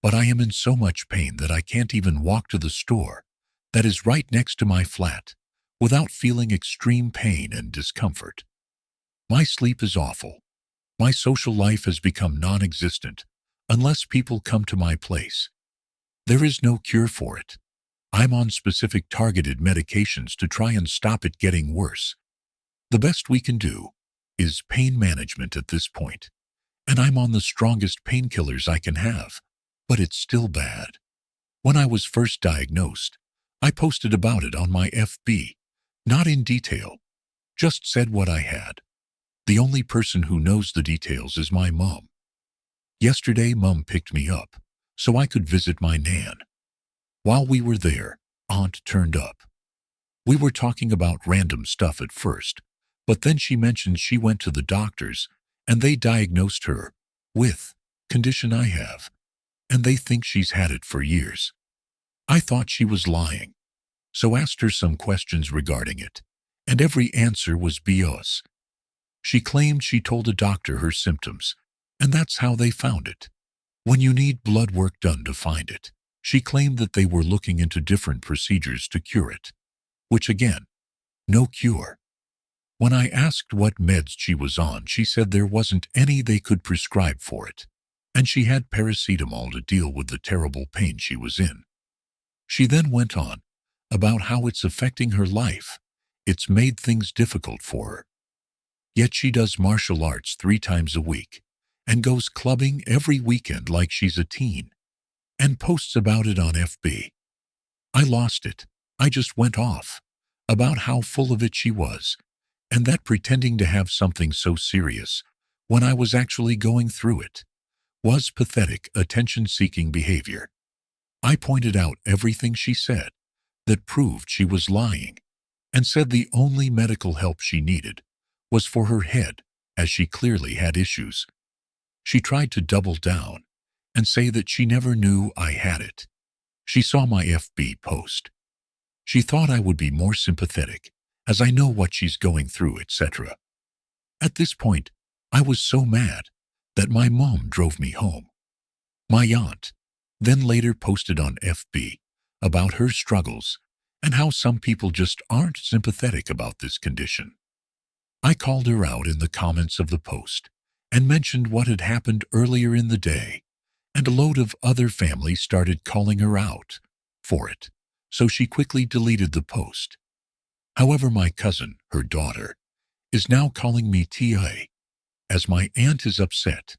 Speaker 1: but I am in so much pain that I can't even walk to the store that is right next to my flat without feeling extreme pain and discomfort. My sleep is awful. My social life has become non-existent unless people come to my place. There is no cure for it. I'm on specific targeted medications to try and stop it getting worse. The best we can do is pain management at this point, and I'm on the strongest painkillers I can have, but it's still bad. When I was first diagnosed, I posted about it on my FB, not in detail, just said what I had. The only person who knows the details is my mom. Yesterday, Mom picked me up so I could visit my Nan. While we were there, Aunt turned up. We were talking about random stuff at first, but then she mentioned she went to the doctors and they diagnosed her with condition I have, and they think she's had it for years. I thought she was lying, so asked her some questions regarding it, and every answer was BS. She claimed she told a doctor her symptoms, and that's how they found it. When you need blood work done to find it, she claimed that they were looking into different procedures to cure it, which again, no cure. When I asked what meds she was on, she said there wasn't any they could prescribe for it, and she had paracetamol to deal with the terrible pain she was in. She then went on about how it's affecting her life. It's made things difficult for her. Yet she does martial arts 3 times a week and goes clubbing every weekend like she's a teen and posts about it on FB. I lost it. I just went off about how full of it she was, and that pretending to have something so serious when I was actually going through it was pathetic, attention-seeking behavior. I pointed out everything she said that proved she was lying, and said the only medical help she needed was for her head, as she clearly had issues. She tried to double down and say that she never knew I had it. She saw my FB post. She thought I would be more sympathetic, as I know what she's going through, etc. At this point, I was so mad that my mom drove me home. My aunt then later posted on FB about her struggles and how some people just aren't sympathetic about this condition. I called her out in the comments of the post and mentioned what had happened earlier in the day, and a load of other families started calling her out for it, so she quickly deleted the post. However, my cousin, her daughter, is now calling me TA. As my aunt is upset,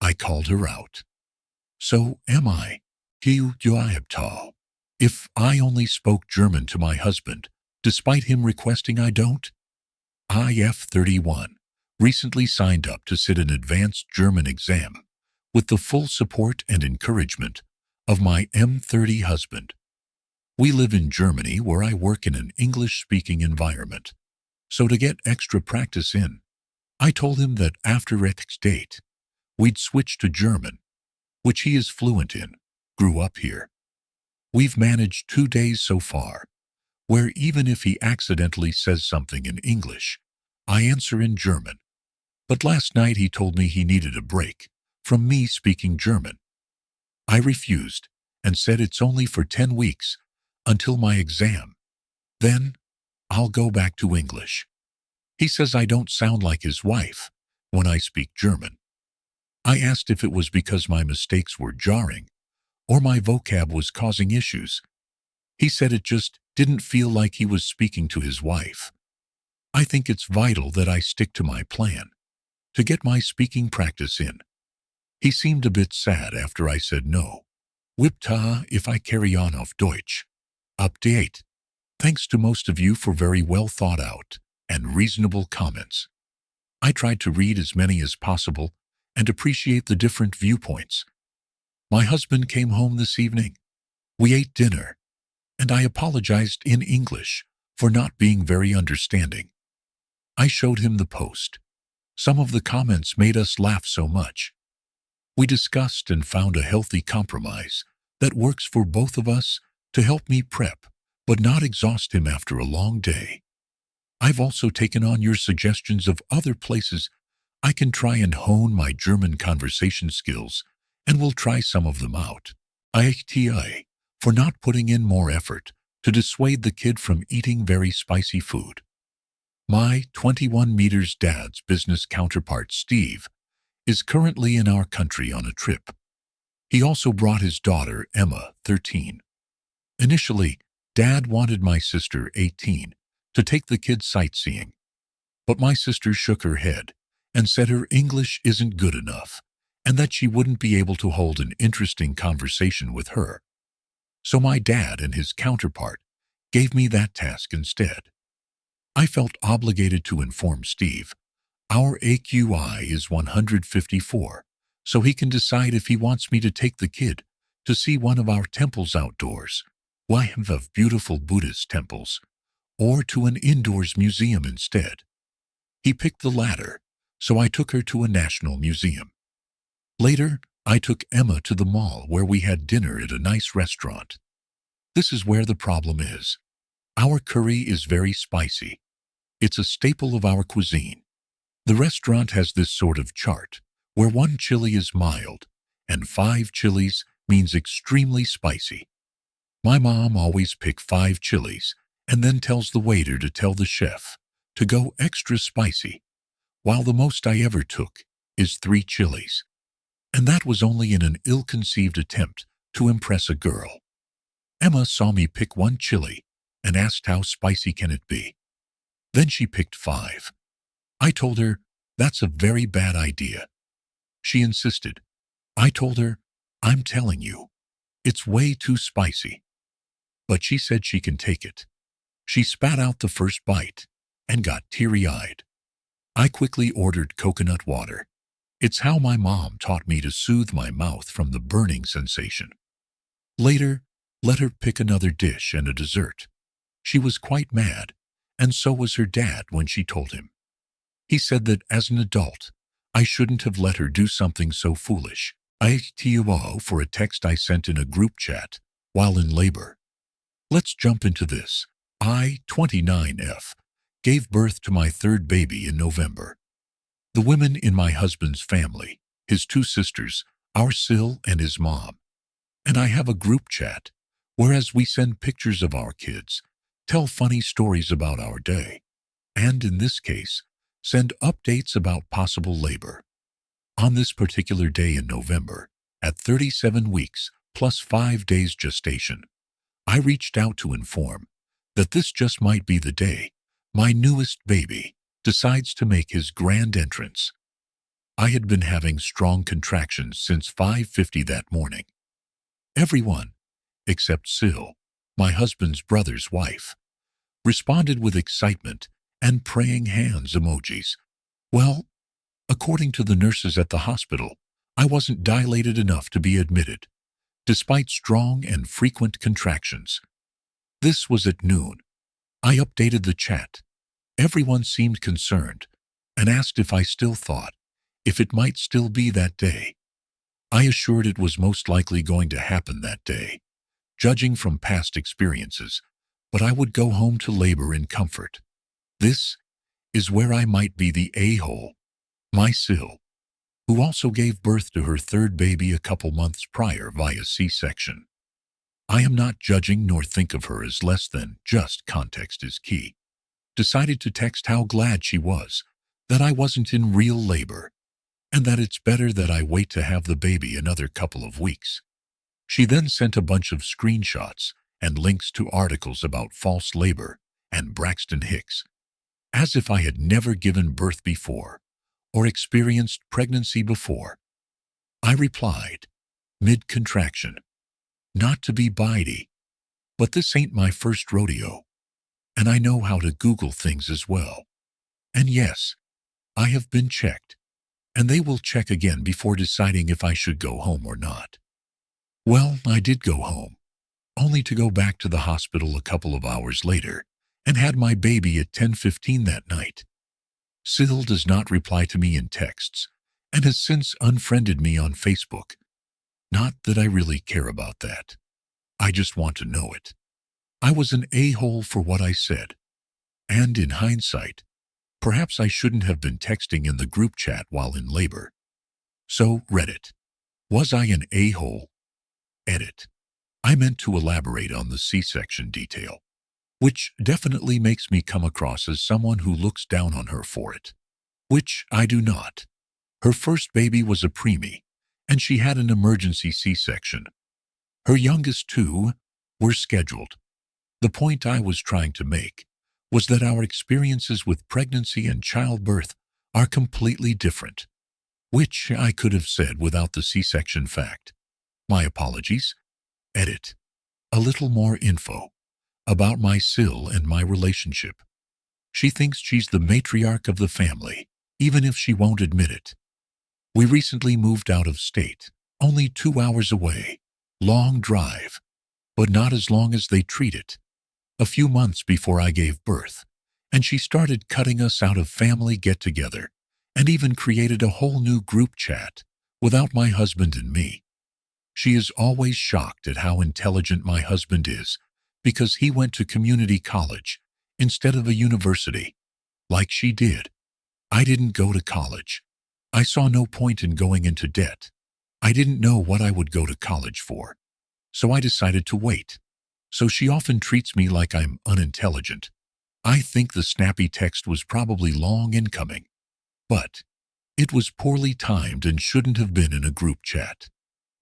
Speaker 1: I called her out. So am I. If I only spoke German to my husband, despite him requesting I don't? IF31 recently signed up to sit an advanced German exam with the full support and encouragement of my M30 husband. We live in Germany where I work in an English-speaking environment, so to get extra practice in, I told him that after ethics date, we'd switch to German, which he is fluent in, grew up here. We've managed 2 days so far, where even if he accidentally says something in English, I answer in German. But last night he told me he needed a break from me speaking German. I refused and said it's only for 10 weeks until my exam. Then I'll go back to English. He says I don't sound like his wife when I speak German. I asked if it was because my mistakes were jarring or my vocab was causing issues. He said it just didn't feel like he was speaking to his wife. I think it's vital that I stick to my plan to get my speaking practice in. He seemed a bit sad after I said no. Wipta if I carry on auf Deutsch. Update. Thanks to most of you for very well thought out and reasonable comments. I tried to read as many as possible and appreciate the different viewpoints. My husband came home this evening. We ate dinner, and I apologized in English for not being very understanding. I showed him the post. Some of the comments made us laugh so much. We discussed and found a healthy compromise that works for both of us to help me prep, but not exhaust him after a long day. I've also taken on your suggestions of other places I can try and hone my German conversation skills, and will try some of them out. AITA for not putting in more effort to dissuade the kid from eating very spicy food. My 21 meters dad's business counterpart, Steve, is currently in our country on a trip. He also brought his daughter, Emma, 13. Initially, Dad wanted my sister, 18, to take the kids sightseeing, but my sister shook her head and said her English isn't good enough and that she wouldn't be able to hold an interesting conversation with her. So my dad and his counterpart gave me that task instead. I felt obligated to inform Steve Our AQI is 154, so he can decide if he wants me to take the kid to see one of our temples outdoors, one of beautiful Buddhist temples, or to an indoors museum instead. He picked the latter, so I took her to a national museum. Later, I took Emma to the mall where we had dinner at a nice restaurant. This is where the problem is. Our curry is very spicy. It's a staple of our cuisine. The restaurant has this sort of chart where 1 chili is mild and 5 chilies means extremely spicy. My mom always picks 5 chilies and then tells the waiter to tell the chef to go extra spicy, while the most I ever took is 3 chilies. And that was only in an ill-conceived attempt to impress a girl. Emma saw me pick 1 chili and asked how spicy can it be. Then she picked 5. I told her, that's a very bad idea. She insisted. I told her, I'm telling you, it's way too spicy. But she said she can take it. She spat out the first bite and got teary-eyed. I quickly ordered coconut water. It's how my mom taught me to soothe my mouth from the burning sensation. Later, let her pick another dish and a dessert. She was quite mad, and so was her dad when she told him. He said that as an adult, I shouldn't have let her do something so foolish. AITA for a text I sent in a group chat while in labor. Let's jump into this. I, 29F, gave birth to my 3rd baby in November. The women in my husband's family, his 2 sisters, our Sil and his mom, and I have a group chat, whereas we send pictures of our kids, tell funny stories about our day, and in this case, send updates about possible labor. On this particular day in November, at 37 weeks plus 5 days gestation, I reached out to inform that this just might be the day my newest baby decides to make his grand entrance. I had been having strong contractions since 5:50 that morning. Everyone, except Sil, my husband's brother's wife, responded with excitement and praying hands emojis. Well, according to the nurses at the hospital, I wasn't dilated enough to be admitted, despite strong and frequent contractions. This was at noon. I updated the chat. Everyone seemed concerned and asked if I still thought if it might still be that day. I assured it was most likely going to happen that day, judging from past experiences, but I would go home to labor in comfort. This is where I might be the a-hole. My Sil, who also gave birth to her 3rd baby a couple months prior via C-section. I am not judging nor think of her as less than, just context is key. Decided to text how glad she was that I wasn't in real labor, and that it's better that I wait to have the baby another couple of weeks. She then sent a bunch of screenshots and links to articles about false labor and Braxton Hicks, as if I had never given birth before or experienced pregnancy before. I replied, mid-contraction, not to be bitey, but this ain't my first rodeo, and I know how to Google things as well. And yes, I have been checked, and they will check again before deciding if I should go home or not. Well, I did go home, only to go back to the hospital a couple of hours later and had my baby at 10:15 that night. Sil does not reply to me in texts and has since unfriended me on Facebook. Not that I really care about that. I just want to know it. I was an a-hole for what I said. And in hindsight, perhaps I shouldn't have been texting in the group chat while in labor. So, Reddit. Was I an a-hole? Edit. I meant to elaborate on the C-section detail, which definitely makes me come across as someone who looks down on her for it, which I do not. Her first baby was a preemie, and she had an emergency C-section. Her youngest 2 were scheduled. The point I was trying to make was that our experiences with pregnancy and childbirth are completely different, which I could have said without the C-section fact. My apologies. Edit. A little more info about my Sil and my relationship. She thinks she's the matriarch of the family, even if she won't admit it. We recently moved out of state, only 2 hours away. Long drive, but not as long as they treat it. A few months before I gave birth, and she started cutting us out of family get-together and even created a whole new group chat without my husband and me. She is always shocked at how intelligent my husband is because he went to community college instead of a university, like she did. I didn't go to college. I saw no point in going into debt. I didn't know what I would go to college for, so I decided to wait. So she often treats me like I'm unintelligent. I think the snappy text was probably long in coming, but it was poorly timed and shouldn't have been in a group chat.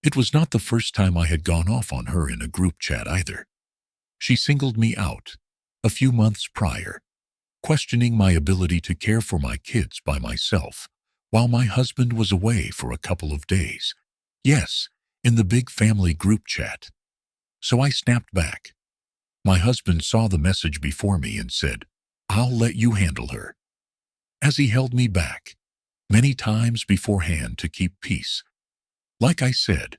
Speaker 1: It was not the first time I had gone off on her in a group chat either. She singled me out a few months prior, questioning my ability to care for my kids by myself while my husband was away for a couple of days. Yes, in the big family group chat. So I snapped back. My husband saw the message before me and said, "I'll let you handle her," as he held me back many times beforehand to keep peace. Like I said,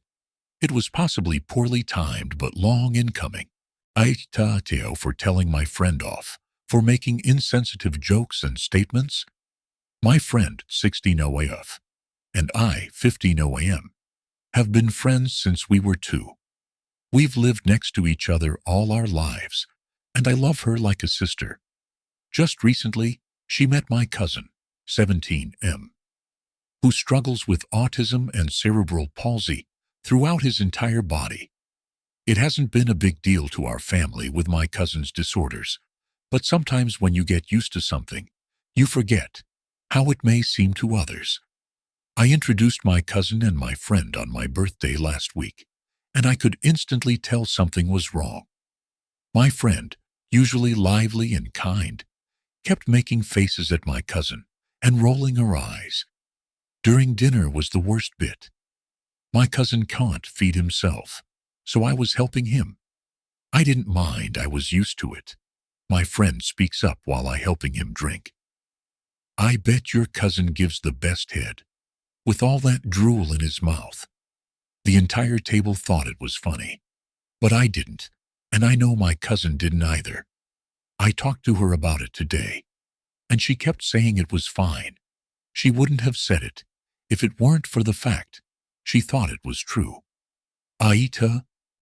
Speaker 1: it was possibly poorly timed but long in coming. AITA for telling my friend off for making insensitive jokes and statements. My friend, 16 OAF, and I, 15 OAM, have been friends since we were 2. We've lived next to each other all our lives, and I love her like a sister. Just recently, she met my cousin, 17M, who struggles with autism and cerebral palsy throughout his entire body. It hasn't been a big deal to our family with my cousin's disorders, but sometimes when you get used to something, you forget how it may seem to others. I introduced my cousin and my friend on my birthday last week, and I could instantly tell something was wrong. My friend, usually lively and kind, kept making faces at my cousin and rolling her eyes. During dinner was the worst bit. My cousin can't feed himself, so I was helping him. I didn't mind, I was used to it. My friend speaks up while I helping him drink. "I bet your cousin gives the best head, with all that drool in his mouth." The entire table thought it was funny, but I didn't, and I know my cousin didn't either. I talked to her about it today, and she kept saying it was fine. She wouldn't have said it if it weren't for the fact she thought it was true. AITA